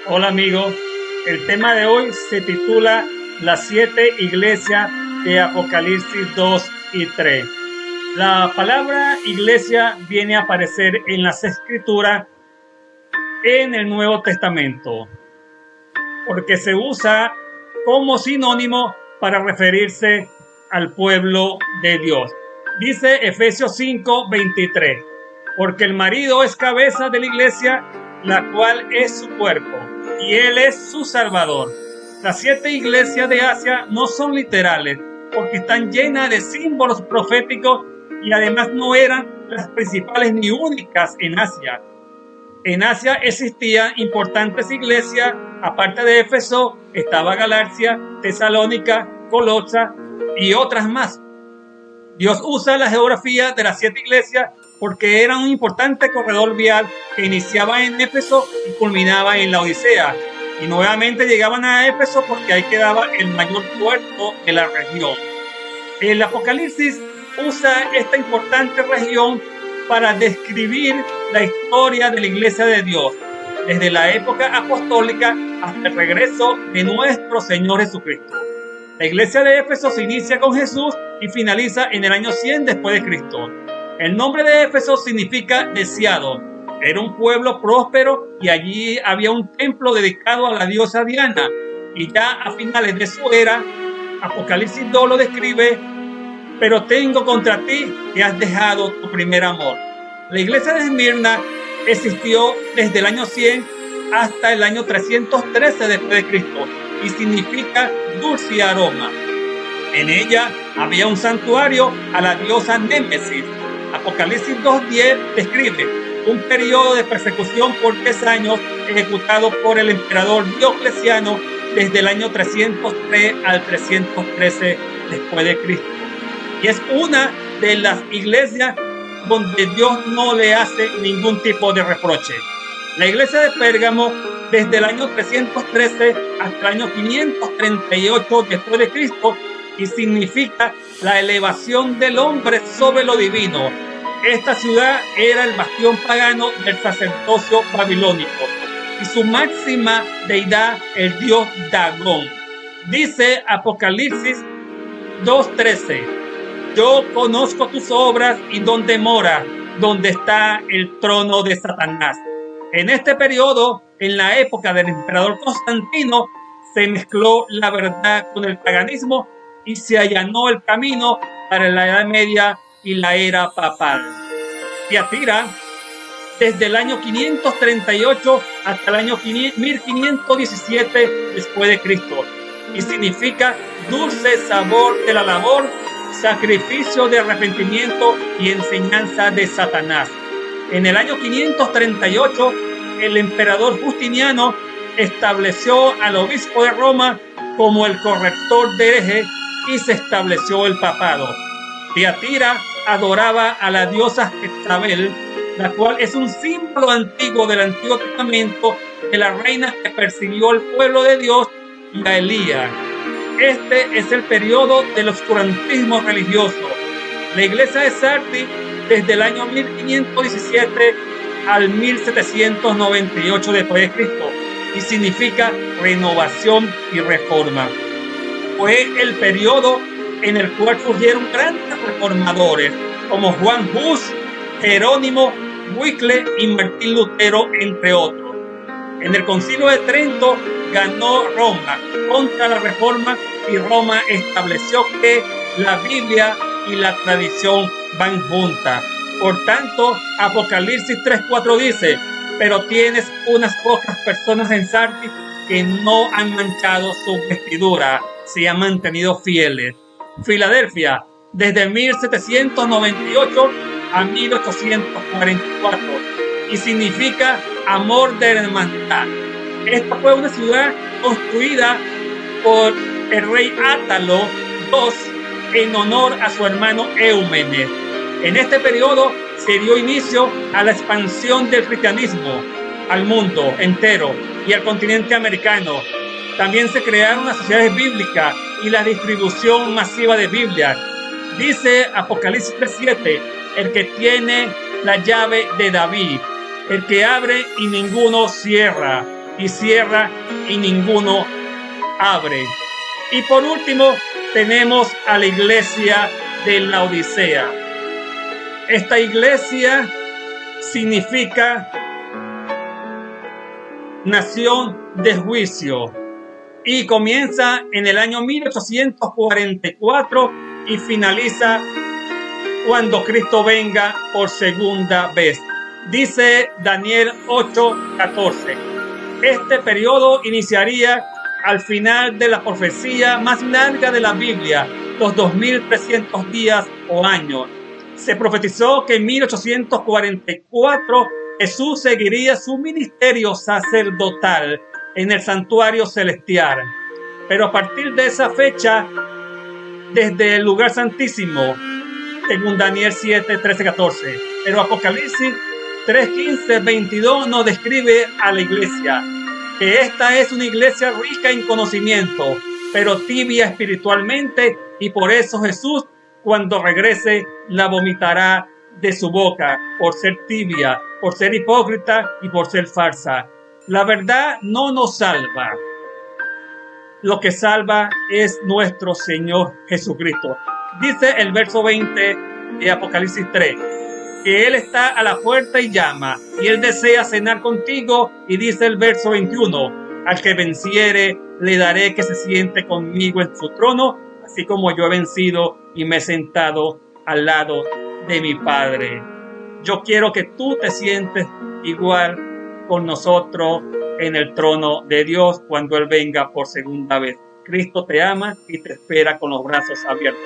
Hola amigo, el tema de hoy se titula Las 7 iglesias de Apocalipsis 2 y 3. La palabra iglesia viene a aparecer en las escrituras en el Nuevo Testamento, porque se usa como sinónimo para referirse al pueblo de Dios. Dice Efesios 5:23, porque el marido es cabeza de la iglesia, la cual es su cuerpo, y él es su salvador. Las 7 iglesias de Asia no son literales, porque están llenas de símbolos proféticos y además no eran las principales ni únicas en Asia. En Asia existían importantes iglesias, aparte de Éfeso, estaba Galacia, Tesalónica, Colosa y otras más. Dios usa la geografía de las 7 iglesias porque era un importante corredor vial que iniciaba en Éfeso y culminaba en la Odisea. Y nuevamente llegaban a Éfeso porque ahí quedaba el mayor puerto de la región. El Apocalipsis usa esta importante región para describir la historia de la Iglesia de Dios, desde la época apostólica hasta el regreso de nuestro Señor Jesucristo. La Iglesia de Éfeso se inicia con Jesús y finaliza en el año 100 después de Cristo. El nombre de Éfeso significa deseado. Era un pueblo próspero y allí había un templo dedicado a la diosa Diana. Y ya a finales de su era, Apocalipsis 2 lo describe: pero tengo contra ti que has dejado tu primer amor. La iglesia de Esmirna existió desde el año 100 hasta el año 313 después de Cristo y significa dulce aroma. En ella había un santuario a la diosa Némesis. Apocalipsis 2:10 describe un periodo de persecución por 3 años ejecutado por el emperador Diocleciano desde el año 303 al 313 después de Cristo. Y es una de las iglesias donde Dios no le hace ningún tipo de reproche. La iglesia de Pérgamo, desde el año 313 hasta el año 538 después de Cristo, y significa la elevación del hombre sobre lo divino. Esta ciudad era el bastión pagano del sacerdocio babilónico y su máxima deidad el dios Dagón. Dice Apocalipsis 2:13: yo conozco tus obras y dónde mora, donde está el trono de Satanás. En este periodo, en la época del emperador Constantino, se mezcló la verdad con el paganismo y se allanó el camino para la Edad Media y la era papal. Tiatira, desde el año 538 hasta el año 1517 después de Cristo, y significa dulce sabor de la labor, sacrificio de arrepentimiento y enseñanza de Satanás. En el año 538, el emperador Justiniano estableció al obispo de Roma como el corrector de herejes y se estableció el papado. Tiatira adoraba a la diosa Jezabel, la cual es un símbolo antiguo del Antiguo Testamento de la reina que persiguió al pueblo de Dios y a Elías. Este es el periodo del oscurantismo religioso. La iglesia de Sardis, desde el año 1517 al 1798 después de Cristo, y significa renovación y reforma. Fue el periodo en el cual surgieron grandes reformadores como Juan Hus, Jerónimo, Wycliffe y Martín Lutero, entre otros. En el Concilio de Trento ganó Roma contra la reforma y Roma estableció que la Biblia y la tradición van juntas. Por tanto, Apocalipsis 3:4 dice: pero tienes unas pocas personas en Sardis que no han manchado su vestidura, se han mantenido fieles. Filadelfia, desde 1798 a 1844, y significa amor de hermandad. Esta fue una ciudad construida por el rey Átalo II en honor a su hermano Eumenes. En este periodo se dio inicio a la expansión del cristianismo al mundo entero y al continente americano. También se crearon las sociedades bíblicas y la distribución masiva de Biblias. Dice Apocalipsis 3:7: el que tiene la llave de David, el que abre y ninguno cierra, y cierra y ninguno abre. Y por último tenemos a la iglesia de Laodicea. Esta iglesia significa nación de juicio y comienza en el año 1844 y finaliza cuando Cristo venga por segunda vez. Dice Daniel 8:14. Este periodo iniciaría al final de la profecía más larga de la Biblia, los 2300 días o años. Se profetizó que en 1844 Jesús seguiría su ministerio sacerdotal en el santuario celestial. Pero a partir de esa fecha, desde el lugar santísimo, según Daniel 7, 13, 14. Pero Apocalipsis 3, 15, 22 nos describe a la iglesia, que esta es una iglesia rica en conocimiento, pero tibia espiritualmente, y por eso Jesús, cuando regrese, la vomitará de su boca, por ser tibia, por ser hipócrita y por ser falsa. La verdad no nos salva. Lo que salva es nuestro Señor Jesucristo. Dice el verso 20 de Apocalipsis 3, que Él está a la puerta y llama, y Él desea cenar contigo. Y dice el verso 21, al que venciere, le daré que se siente conmigo en su trono, así como yo he vencido y me he sentado al lado de mi Padre. Yo quiero que tú te sientes igual con nosotros en el trono de Dios cuando Él venga por segunda vez. Cristo te ama y te espera con los brazos abiertos.